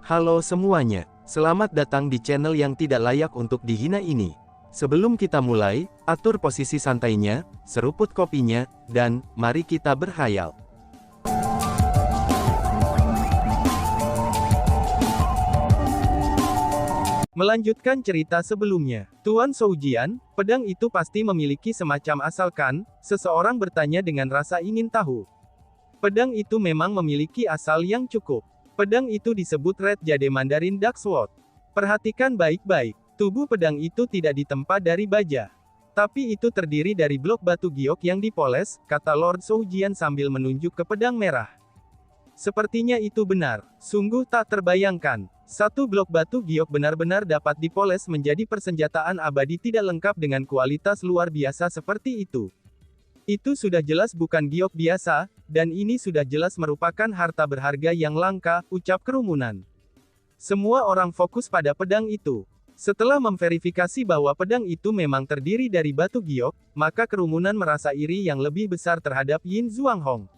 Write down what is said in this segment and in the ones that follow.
Halo semuanya, selamat datang di channel yang tidak layak untuk dihina ini. Sebelum kita mulai, atur posisi santainya, seruput kopinya, dan mari kita berkhayal. Melanjutkan cerita sebelumnya, Tuan Soujian, pedang itu pasti memiliki semacam asal kan? Seseorang bertanya dengan rasa ingin tahu. Pedang itu memang memiliki asal yang cukup. Pedang itu disebut Red Jade Mandarin Dark Sword. Perhatikan baik-baik, tubuh pedang itu tidak ditempa dari baja. Tapi itu terdiri dari blok batu giok yang dipoles, kata Lord Soujian sambil menunjuk ke pedang merah. Sepertinya itu benar, sungguh tak terbayangkan. Satu blok batu giok benar-benar dapat dipoles menjadi persenjataan abadi tidak lengkap dengan kualitas luar biasa seperti itu. Itu sudah jelas bukan giok biasa, dan ini sudah jelas merupakan harta berharga yang langka, ucap kerumunan. Semua orang fokus pada pedang itu. Setelah memverifikasi bahwa pedang itu memang terdiri dari batu giok, maka kerumunan merasa iri yang lebih besar terhadap Yin Zhuanghong.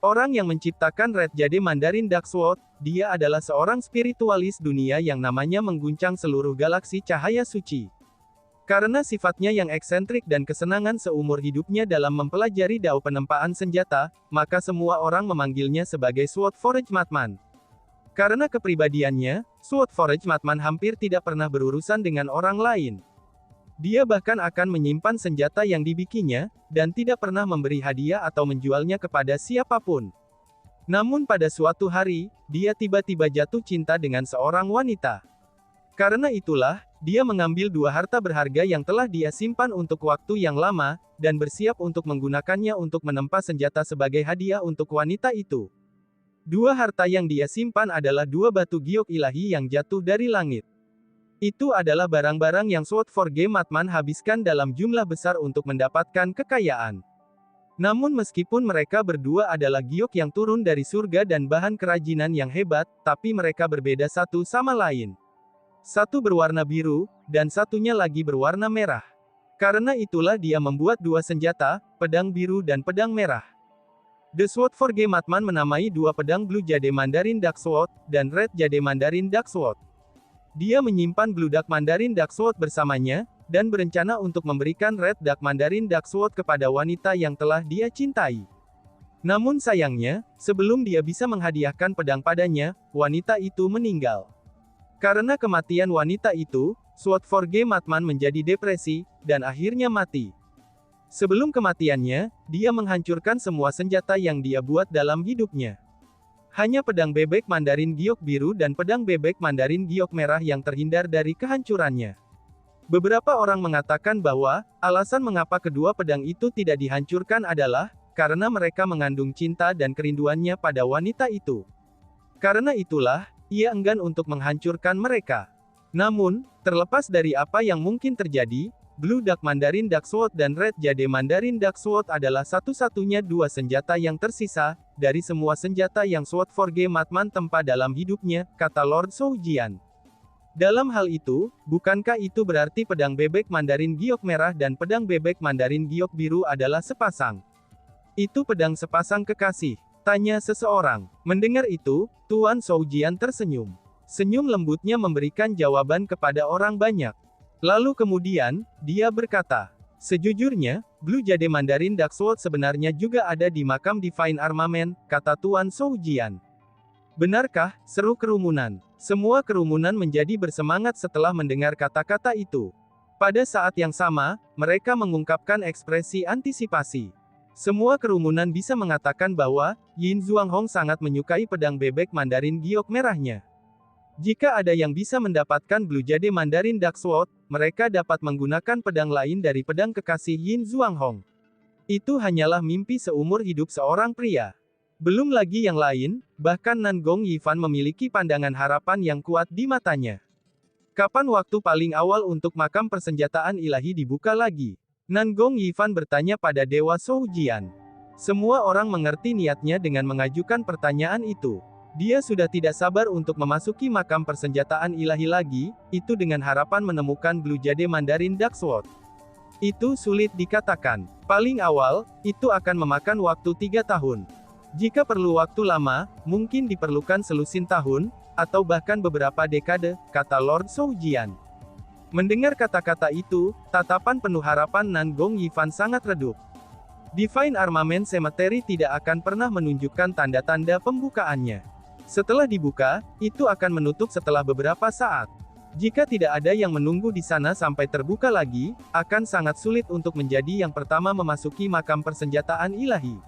Orang yang menciptakan Red Jade Mandarin Dark Sword, dia adalah seorang spiritualis dunia yang namanya mengguncang seluruh galaksi cahaya suci. Karena sifatnya yang eksentrik dan kesenangan seumur hidupnya dalam mempelajari dao penempaan senjata, maka semua orang memanggilnya sebagai Sword Forge Madman. Karena kepribadiannya, Sword Forge Madman hampir tidak pernah berurusan dengan orang lain. Dia bahkan akan menyimpan senjata yang dibikinnya, dan tidak pernah memberi hadiah atau menjualnya kepada siapapun. Namun pada suatu hari, dia tiba-tiba jatuh cinta dengan seorang wanita. Karena itulah, dia mengambil dua harta berharga yang telah dia simpan untuk waktu yang lama, dan bersiap untuk menggunakannya untuk menempa senjata sebagai hadiah untuk wanita itu. Dua harta yang dia simpan adalah dua batu giok ilahi yang jatuh dari langit. Itu adalah barang-barang yang Sword Forge Madman habiskan dalam jumlah besar untuk mendapatkan kekayaan. Namun meskipun mereka berdua adalah giok yang turun dari surga dan bahan kerajinan yang hebat, tapi mereka berbeda satu sama lain. Satu berwarna biru, dan satunya lagi berwarna merah. Karena itulah dia membuat dua senjata, pedang biru dan pedang merah. The Sword Forge Madman menamai dua pedang Blue Jade Mandarin Dark Sword, dan Red Jade Mandarin Dark Sword. Dia menyimpan Blue Dark Mandarin Dark Sword bersamanya, dan berencana untuk memberikan Red Dark Mandarin Dark Sword kepada wanita yang telah dia cintai. Namun sayangnya, sebelum dia bisa menghadiahkan pedang padanya, wanita itu meninggal. Karena kematian wanita itu, Sword Forge Madman menjadi depresi, dan akhirnya mati. Sebelum kematiannya, dia menghancurkan semua senjata yang dia buat dalam hidupnya. Hanya pedang bebek Mandarin giok biru dan pedang bebek Mandarin giok merah yang terhindar dari kehancurannya. Beberapa orang mengatakan bahwa, alasan mengapa kedua pedang itu tidak dihancurkan adalah, karena mereka mengandung cinta dan kerinduannya pada wanita itu. Karena itulah, ia enggan untuk menghancurkan mereka. Namun, terlepas dari apa yang mungkin terjadi, Blue Dark Mandarin Dark Sword dan Red Jade Mandarin Dark Sword adalah satu-satunya dua senjata yang tersisa, dari semua senjata yang Sword Forge Madman tempa dalam hidupnya, kata Lord Soujian. Dalam hal itu, bukankah itu berarti pedang bebek Mandarin giok merah dan pedang bebek Mandarin giok biru adalah sepasang? Itu pedang sepasang kekasih, tanya seseorang. Mendengar itu, Tuan Soujian tersenyum. Senyum lembutnya memberikan jawaban kepada orang banyak. Lalu kemudian, dia berkata, sejujurnya, Blue Jade Mandarin Dark Sword sebenarnya juga ada di makam Divine Armament, kata Tuan Soujian. Benarkah? Seru kerumunan. Semua kerumunan menjadi bersemangat setelah mendengar kata-kata itu. Pada saat yang sama, mereka mengungkapkan ekspresi antisipasi. Semua kerumunan bisa mengatakan bahwa, Yin Zhuanghong sangat menyukai pedang bebek Mandarin giok merahnya. Jika ada yang bisa mendapatkan Blue Jade Mandarin Dark Sword, mereka dapat menggunakan pedang lain dari pedang kekasih Yin Zhuanghong. Itu hanyalah mimpi seumur hidup seorang pria. Belum lagi yang lain, bahkan Nan Gong Yifan memiliki pandangan harapan yang kuat di matanya. Kapan waktu paling awal untuk makam persenjataan ilahi dibuka lagi? Nan Gong Yifan bertanya pada Dewa Soujian. Semua orang mengerti niatnya dengan mengajukan pertanyaan itu. Dia sudah tidak sabar untuk memasuki makam persenjataan ilahi lagi, itu dengan harapan menemukan Blue Jade Mandarin Dark Sword. Itu sulit dikatakan. Paling awal, itu akan memakan waktu 3 tahun. Jika perlu waktu lama, mungkin diperlukan selusin tahun, atau bahkan beberapa dekade, kata Lord Soujian. Mendengar kata-kata itu, tatapan penuh harapan Nan Gong Yifan sangat redup. Divine Armament Cemetery tidak akan pernah menunjukkan tanda-tanda pembukaannya. Setelah dibuka, itu akan menutup setelah beberapa saat. Jika tidak ada yang menunggu di sana sampai terbuka lagi, akan sangat sulit untuk menjadi yang pertama memasuki makam persenjataan ilahi.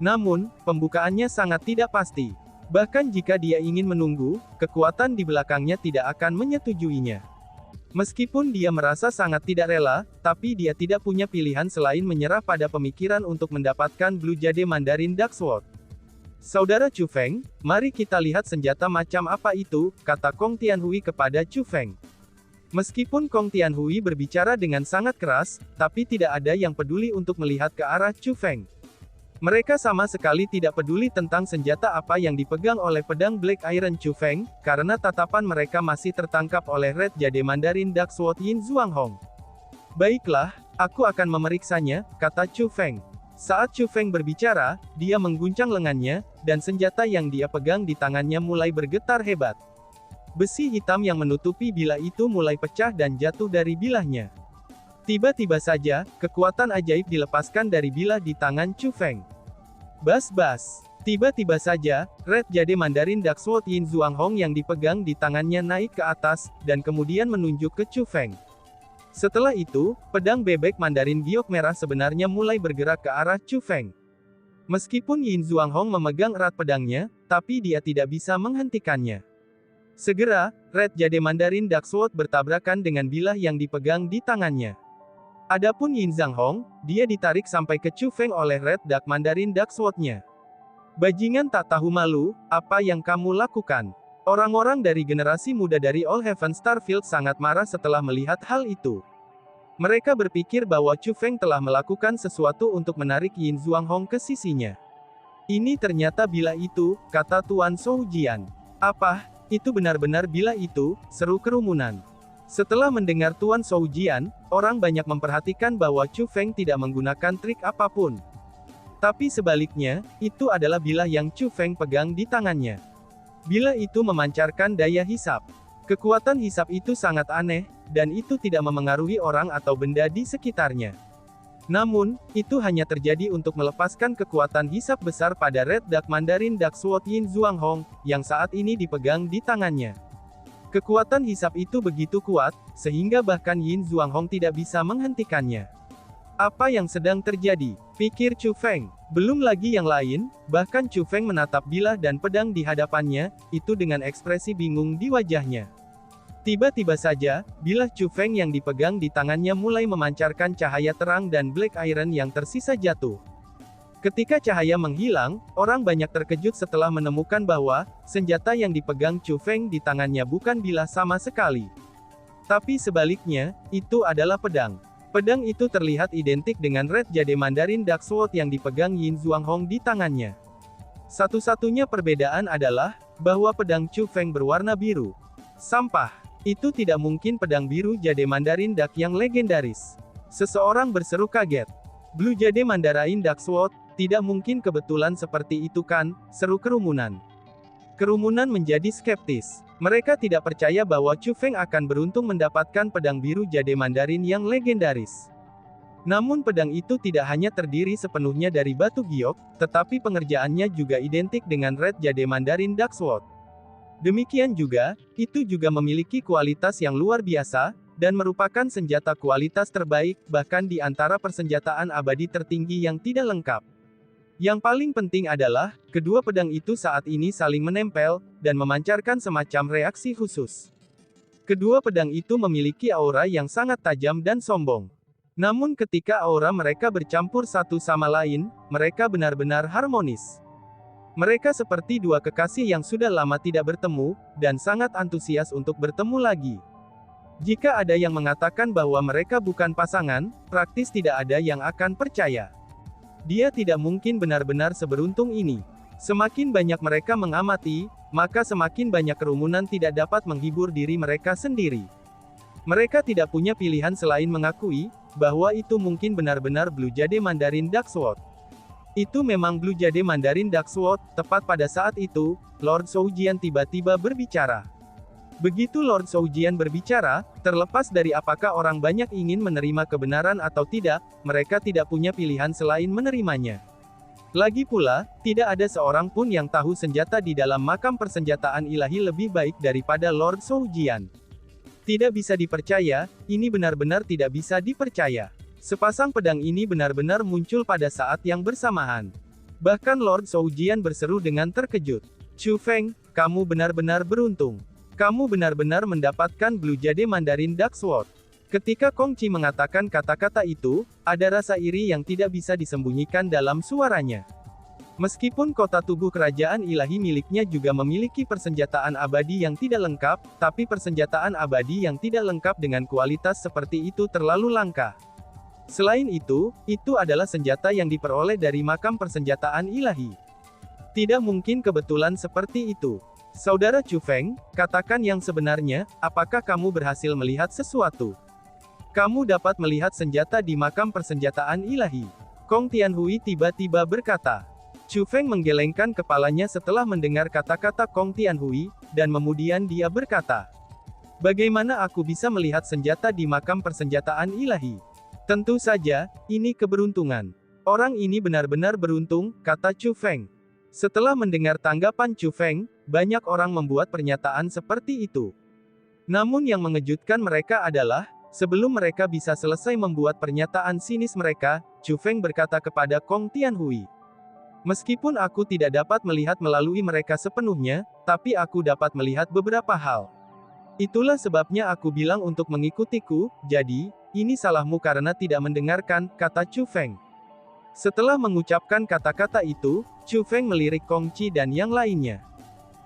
Namun, pembukaannya sangat tidak pasti. Bahkan jika dia ingin menunggu, kekuatan di belakangnya tidak akan menyetujuinya. Meskipun dia merasa sangat tidak rela, tapi dia tidak punya pilihan selain menyerah pada pemikiran untuk mendapatkan Blue Jade Mandarin Dark Sword. Saudara Chu Feng, mari kita lihat senjata macam apa itu, kata Kong Tianhui kepada Chu Feng. Meskipun Kong Tianhui berbicara dengan sangat keras, tapi tidak ada yang peduli untuk melihat ke arah Chu Feng. Mereka sama sekali tidak peduli tentang senjata apa yang dipegang oleh pedang Black Iron Chu Feng, karena tatapan mereka masih tertangkap oleh Red Jade Mandarin Dark Sword Yin Zhuanghong. Baiklah, aku akan memeriksanya, kata Chu Feng. Saat Chu Feng berbicara, dia mengguncang lengannya, dan senjata yang dia pegang di tangannya mulai bergetar hebat. Besi hitam yang menutupi bilah itu mulai pecah dan jatuh dari bilahnya. Tiba-tiba saja, kekuatan ajaib dilepaskan dari bilah di tangan Chu Feng. Bas-bas. Tiba-tiba saja, Red Jade Mandarin Dark Sword Yin Zhuanghong yang dipegang di tangannya naik ke atas, dan kemudian menunjuk ke Chu Feng. Setelah itu, pedang bebek Mandarin giok merah sebenarnya mulai bergerak ke arah Chu Feng. Meskipun Yin Zhuanghong memegang erat pedangnya, tapi dia tidak bisa menghentikannya. Segera, Red Jade Mandarin Dark Sword bertabrakan dengan bilah yang dipegang di tangannya. Adapun Yin Zhuanghong, dia ditarik sampai ke Chu Feng oleh Red Dark Mandarin Dark Sword-nya. Bajingan tak tahu malu, apa yang kamu lakukan? Orang-orang dari generasi muda dari All Heaven Starfield sangat marah setelah melihat hal itu. Mereka berpikir bahwa Chu Feng telah melakukan sesuatu untuk menarik Yin Zhuanghong ke sisinya. Ini ternyata bilah itu, kata Tuan Soujian. Apa? Itu benar-benar bilah itu, seru kerumunan. Setelah mendengar Tuan Soujian, orang banyak memperhatikan bahwa Chu Feng tidak menggunakan trik apapun. Tapi sebaliknya, itu adalah bilah yang Chu Feng pegang di tangannya. Bilah itu memancarkan daya hisap. Kekuatan hisap itu sangat aneh, dan itu tidak memengaruhi orang atau benda di sekitarnya. Namun, itu hanya terjadi untuk melepaskan kekuatan hisap besar pada Red Dark Mandarin Dark Sword Yin Zhuanghong, yang saat ini dipegang di tangannya. Kekuatan hisap itu begitu kuat, sehingga bahkan Yin Zhuanghong tidak bisa menghentikannya. Apa yang sedang terjadi? Pikir Chu Feng. Belum lagi yang lain, bahkan Chu Feng menatap bilah dan pedang di hadapannya, itu dengan ekspresi bingung di wajahnya. Tiba-tiba saja, bilah Chu Feng yang dipegang di tangannya mulai memancarkan cahaya terang dan Black Iron yang tersisa jatuh. Ketika cahaya menghilang, orang banyak terkejut setelah menemukan bahwa, senjata yang dipegang Chu Feng di tangannya bukan bilah sama sekali. Tapi sebaliknya, itu adalah pedang. Pedang itu terlihat identik dengan Red Jade Mandarin Dark Sword yang dipegang Yin Zhuanghong di tangannya. Satu-satunya perbedaan adalah, bahwa pedang Chu Feng berwarna biru. Sampah. Itu tidak mungkin pedang biru Jade Mandarin Dark yang legendaris. Seseorang berseru kaget. Blue Jade Mandarin Dark Sword, tidak mungkin kebetulan seperti itu kan, seru kerumunan. Kerumunan menjadi skeptis. Mereka tidak percaya bahwa Chu Feng akan beruntung mendapatkan pedang biru Jade Mandarin yang legendaris. Namun pedang itu tidak hanya terdiri sepenuhnya dari batu giok, tetapi pengerjaannya juga identik dengan Red Jade Mandarin Dark Sword. Demikian juga, itu juga memiliki kualitas yang luar biasa, dan merupakan senjata kualitas terbaik, bahkan di antara persenjataan abadi tertinggi yang tidak lengkap. Yang paling penting adalah, kedua pedang itu saat ini saling menempel, dan memancarkan semacam reaksi khusus. Kedua pedang itu memiliki aura yang sangat tajam dan sombong. Namun ketika aura mereka bercampur satu sama lain, mereka benar-benar harmonis. Mereka seperti dua kekasih yang sudah lama tidak bertemu, dan sangat antusias untuk bertemu lagi. Jika ada yang mengatakan bahwa mereka bukan pasangan, praktis tidak ada yang akan percaya. Dia tidak mungkin benar-benar seberuntung ini. Semakin banyak mereka mengamati, maka semakin banyak kerumunan tidak dapat menghibur diri mereka sendiri. Mereka tidak punya pilihan selain mengakui, bahwa itu mungkin benar-benar Blue Jade Mandarin Dark Sword. Itu memang Blue Jade Mandarin Dark Sword. Tepat pada saat itu, Lord Soujian tiba-tiba berbicara. Begitu Lord Soujian berbicara, terlepas dari apakah orang banyak ingin menerima kebenaran atau tidak, mereka tidak punya pilihan selain menerimanya. Lagi pula, tidak ada seorang pun yang tahu senjata di dalam makam persenjataan ilahi lebih baik daripada Lord Soujian. Tidak bisa dipercaya, ini benar-benar tidak bisa dipercaya. Sepasang pedang ini benar-benar muncul pada saat yang bersamaan. Bahkan Lord Soujian berseru dengan terkejut. Chu Feng, kamu benar-benar beruntung. Kamu benar-benar mendapatkan Blue Jade Mandarin Dark Sword. Ketika Kong Qi mengatakan kata-kata itu, ada rasa iri yang tidak bisa disembunyikan dalam suaranya. Meskipun kota tubuh kerajaan ilahi miliknya juga memiliki persenjataan abadi yang tidak lengkap, tapi persenjataan abadi yang tidak lengkap dengan kualitas seperti itu terlalu langka. Selain itu adalah senjata yang diperoleh dari makam persenjataan ilahi. Tidak mungkin kebetulan seperti itu. Saudara Chu Feng, katakan yang sebenarnya, apakah kamu berhasil melihat sesuatu? Kamu dapat melihat senjata di makam persenjataan ilahi. Kong Tianhui tiba-tiba berkata. Chu Feng menggelengkan kepalanya setelah mendengar kata-kata Kong Tianhui, dan kemudian dia berkata, bagaimana aku bisa melihat senjata di makam persenjataan ilahi? Tentu saja, ini keberuntungan. Orang ini benar-benar beruntung, kata Chu Feng. Setelah mendengar tanggapan Chu Feng, banyak orang membuat pernyataan seperti itu. Namun yang mengejutkan mereka adalah, sebelum mereka bisa selesai membuat pernyataan sinis mereka, Chu Feng berkata kepada Kong Tianhui. Meskipun aku tidak dapat melihat melalui mereka sepenuhnya, tapi aku dapat melihat beberapa hal. Itulah sebabnya aku bilang untuk mengikutiku, jadi, ini salahmu karena tidak mendengarkan, kata Chu Feng. Setelah mengucapkan kata-kata itu, Chu Feng melirik Kong Qi dan yang lainnya.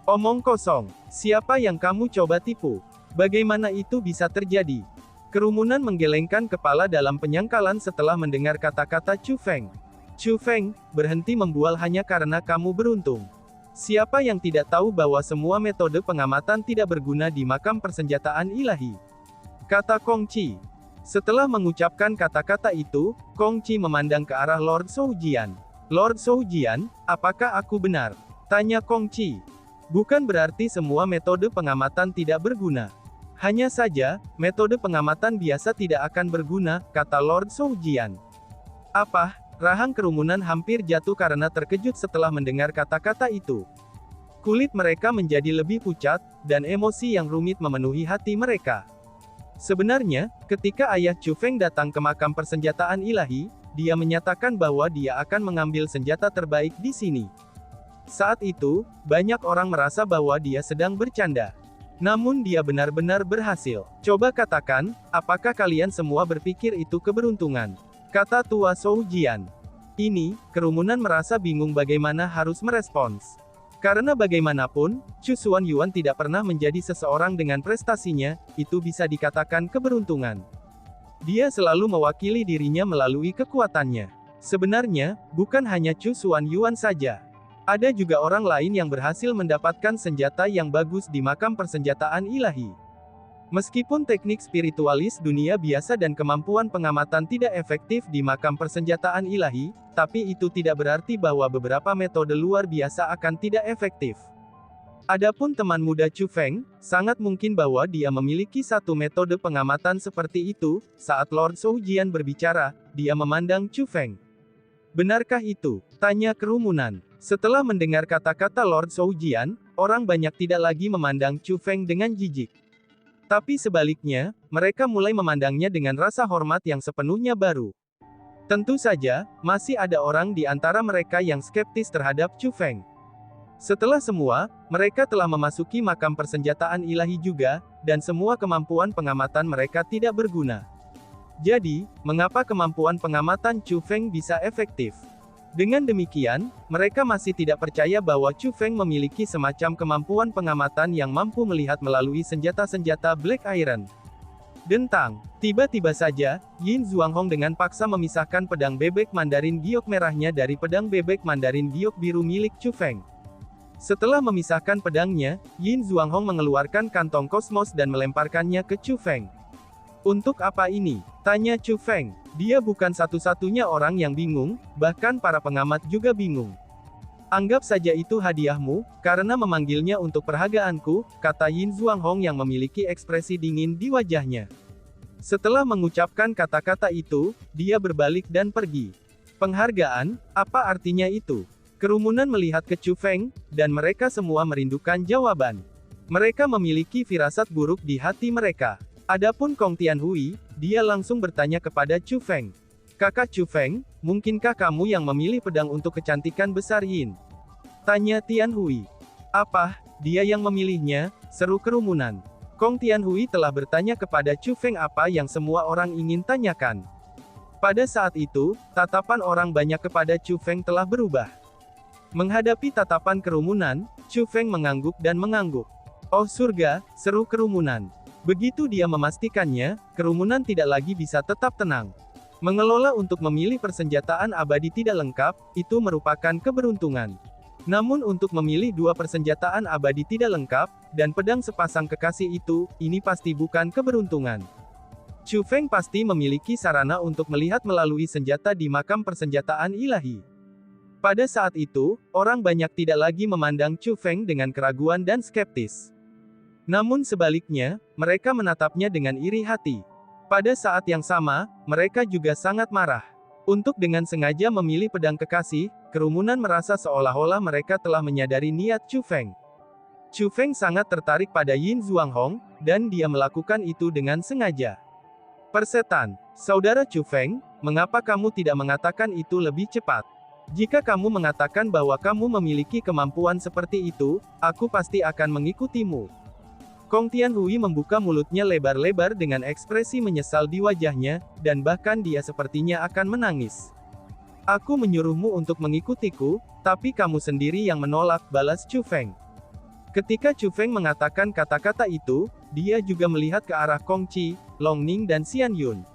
Omong kosong, siapa yang kamu coba tipu? Bagaimana itu bisa terjadi? Kerumunan menggelengkan kepala dalam penyangkalan setelah mendengar kata-kata Chu Feng. Chu Feng, berhenti membual hanya karena kamu beruntung. Siapa yang tidak tahu bahwa semua metode pengamatan tidak berguna di makam persenjataan ilahi? Kata Kong Qi. Setelah mengucapkan kata-kata itu, Kong Qi memandang ke arah Lord Soujian. Lord Soujian, apakah aku benar? Tanya Kong Qi. Bukan berarti semua metode pengamatan tidak berguna. Hanya saja, metode pengamatan biasa tidak akan berguna, kata Lord Soujian. Apa? Rahang kerumunan hampir jatuh karena terkejut setelah mendengar kata-kata itu. Kulit mereka menjadi lebih pucat, dan emosi yang rumit memenuhi hati mereka. Sebenarnya, ketika ayah Chu Feng datang ke makam persenjataan ilahi, dia menyatakan bahwa dia akan mengambil senjata terbaik di sini. Saat itu, banyak orang merasa bahwa dia sedang bercanda. Namun dia benar-benar berhasil. Coba katakan, apakah kalian semua berpikir itu keberuntungan? Kata tua Soujian. Ini, kerumunan merasa bingung bagaimana harus merespons. Karena bagaimanapun, Chu Xuanyuan tidak pernah menjadi seseorang dengan prestasinya, itu bisa dikatakan keberuntungan. Dia selalu mewakili dirinya melalui kekuatannya. Sebenarnya, bukan hanya Chu Xuanyuan saja. Ada juga orang lain yang berhasil mendapatkan senjata yang bagus di makam persenjataan ilahi. Meskipun teknik spiritualis dunia biasa dan kemampuan pengamatan tidak efektif di makam persenjataan ilahi, tapi itu tidak berarti bahwa beberapa metode luar biasa akan tidak efektif. Adapun teman muda Chu Feng, sangat mungkin bahwa dia memiliki satu metode pengamatan seperti itu. Saat Lord Soujian berbicara, dia memandang Chu Feng. Benarkah itu? Tanya kerumunan. Setelah mendengar kata-kata Lord Soujian, orang banyak tidak lagi memandang Chu Feng dengan jijik. Tapi sebaliknya, mereka mulai memandangnya dengan rasa hormat yang sepenuhnya baru. Tentu saja, masih ada orang di antara mereka yang skeptis terhadap Chu Feng. Setelah semua, mereka telah memasuki makam persenjataan ilahi juga, dan semua kemampuan pengamatan mereka tidak berguna. Jadi, mengapa kemampuan pengamatan Chu Feng bisa efektif? Dengan demikian, mereka masih tidak percaya bahwa Chu Feng memiliki semacam kemampuan pengamatan yang mampu melihat melalui senjata-senjata Black Iron. Dentang. Tiba-tiba saja, Yin Zhuanghong dengan paksa memisahkan pedang bebek Mandarin giok merahnya dari pedang bebek Mandarin giok biru milik Chu Feng. Setelah memisahkan pedangnya, Yin Zhuanghong mengeluarkan kantong kosmos dan melemparkannya ke Chu Feng. Untuk apa ini? Tanya Chu Feng. Dia bukan satu-satunya orang yang bingung, bahkan para pengamat juga bingung. Anggap saja itu hadiahmu, karena memanggilnya untuk perhagaanku, kata Yin Zuanghong yang memiliki ekspresi dingin di wajahnya. Setelah mengucapkan kata-kata itu, dia berbalik dan pergi. Penghargaan, apa artinya itu? Kerumunan melihat ke Chu Feng, dan mereka semua merindukan jawaban. Mereka memiliki firasat buruk di hati mereka. Adapun Kong Tianhui, dia langsung bertanya kepada Chu Feng. Kakak Chu Feng, mungkinkah kamu yang memilih pedang untuk kecantikan besar Yin? Tanya Tianhui. Apa, dia yang memilihnya? Seru kerumunan. Kong Tianhui telah bertanya kepada Chu Feng apa yang semua orang ingin tanyakan. Pada saat itu, tatapan orang banyak kepada Chu Feng telah berubah. Menghadapi tatapan kerumunan, Chu Feng mengangguk dan mengangguk. Oh surga, seru kerumunan. Begitu dia memastikannya, kerumunan tidak lagi bisa tetap tenang. Mengelola untuk memilih persenjataan abadi tidak lengkap, itu merupakan keberuntungan. Namun untuk memilih dua persenjataan abadi tidak lengkap, dan pedang sepasang kekasih itu, ini pasti bukan keberuntungan. Chu Feng pasti memiliki sarana untuk melihat melalui senjata di makam persenjataan ilahi. Pada saat itu, orang banyak tidak lagi memandang Chu Feng dengan keraguan dan skeptis. Namun sebaliknya, mereka menatapnya dengan iri hati. Pada saat yang sama, mereka juga sangat marah. Untuk dengan sengaja memilih pedang kekasih, kerumunan merasa seolah-olah mereka telah menyadari niat Chu Feng. Chu Feng sangat tertarik pada Yin Zuanghong, dan dia melakukan itu dengan sengaja. Persetan, saudara Chu Feng, mengapa kamu tidak mengatakan itu lebih cepat? Jika kamu mengatakan bahwa kamu memiliki kemampuan seperti itu, aku pasti akan mengikutimu. Kong Tianhui membuka mulutnya lebar-lebar dengan ekspresi menyesal di wajahnya, dan bahkan dia sepertinya akan menangis. Aku menyuruhmu untuk mengikutiku, tapi kamu sendiri yang menolak, balas Chu Feng. Ketika Chu Feng mengatakan kata-kata itu, dia juga melihat ke arah Kong Qi, Long Ning dan Xian Yun.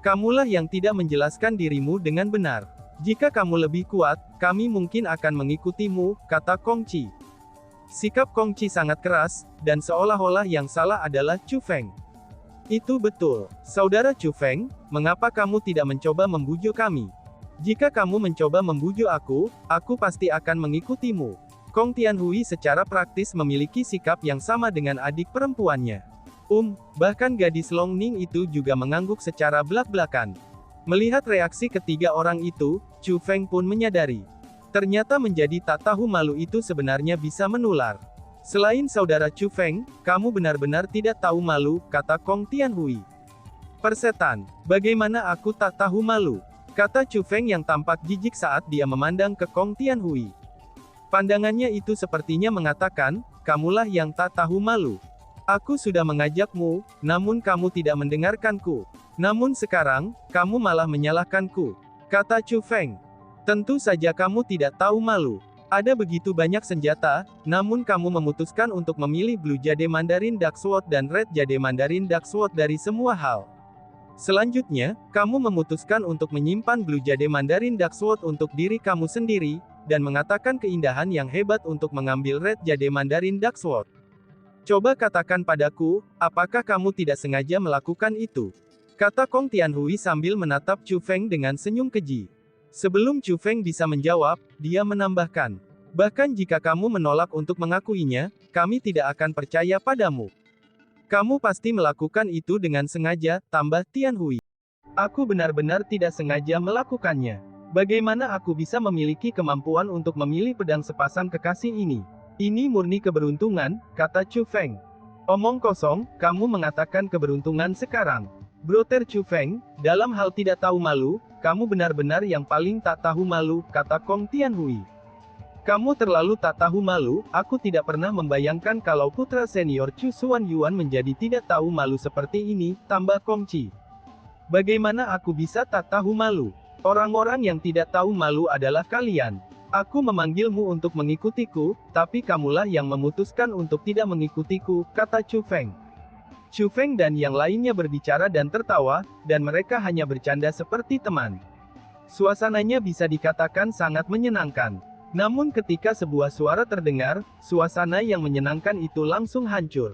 Kamulah yang tidak menjelaskan dirimu dengan benar. Jika kamu lebih kuat, kami mungkin akan mengikutimu, kata Kong Qi. Sikap Kong Qi sangat keras, dan seolah-olah yang salah adalah Chu Feng. Itu betul. Saudara Chu Feng, mengapa kamu tidak mencoba membujuk kami? Jika kamu mencoba membujuk aku pasti akan mengikutimu. Kong Tianhui secara praktis memiliki sikap yang sama dengan adik perempuannya. Bahkan gadis Long Ning itu juga mengangguk secara belak-belakan. Melihat reaksi ketiga orang itu, Chu Feng pun menyadari. Ternyata menjadi tak tahu malu itu sebenarnya bisa menular. Selain saudara Chu Feng, kamu benar-benar tidak tahu malu, kata Kong Tianhui. Persetan, bagaimana aku tak tahu malu? Kata Chu Feng yang tampak jijik saat dia memandang ke Kong Tianhui. Pandangannya itu sepertinya mengatakan, kamulah yang tak tahu malu. Aku sudah mengajakmu, namun kamu tidak mendengarkanku. Namun sekarang, kamu malah menyalahkanku, kata Chu Feng. Tentu saja kamu tidak tahu malu. Ada begitu banyak senjata, namun kamu memutuskan untuk memilih Blue Jade Mandarin Dark Sword dan Red Jade Mandarin Dark Sword dari semua hal. Selanjutnya, kamu memutuskan untuk menyimpan Blue Jade Mandarin Dark Sword untuk diri kamu sendiri, dan mengatakan keindahan yang hebat untuk mengambil Red Jade Mandarin Dark Sword. Coba katakan padaku, apakah kamu tidak sengaja melakukan itu? Kata Kong Tianhui sambil menatap Chu Feng dengan senyum keji. Sebelum Chu Feng bisa menjawab, dia menambahkan, bahkan jika kamu menolak untuk mengakuinya, kami tidak akan percaya padamu. Kamu pasti melakukan itu dengan sengaja, tambah Tianhui. Aku benar-benar tidak sengaja melakukannya. Bagaimana aku bisa memiliki kemampuan untuk memilih pedang sepasang kekasih ini? Ini murni keberuntungan, kata Chu Feng. Omong kosong, kamu mengatakan keberuntungan sekarang. Broter Chu Feng, dalam hal tidak tahu malu, kamu benar-benar yang paling tak tahu malu, kata Kong Tianhui. Kamu terlalu tak tahu malu, aku tidak pernah membayangkan kalau putra senior Chu Xuan Yuan menjadi tidak tahu malu seperti ini, tambah Kong Qi. Bagaimana aku bisa tak tahu malu? Orang-orang yang tidak tahu malu adalah kalian. Aku memanggilmu untuk mengikutiku, tapi kamulah yang memutuskan untuk tidak mengikutiku, kata Chu Feng. Chu Feng dan yang lainnya berbicara dan tertawa, dan mereka hanya bercanda seperti teman. Suasananya bisa dikatakan sangat menyenangkan. Namun ketika sebuah suara terdengar, suasana yang menyenangkan itu langsung hancur.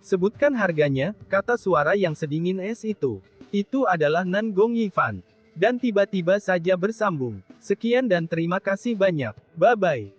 Sebutkan harganya, kata suara yang sedingin es itu. Itu adalah Nan Gong Yifan. Dan tiba-tiba saja bersambung. Sekian dan terima kasih banyak. Bye-bye.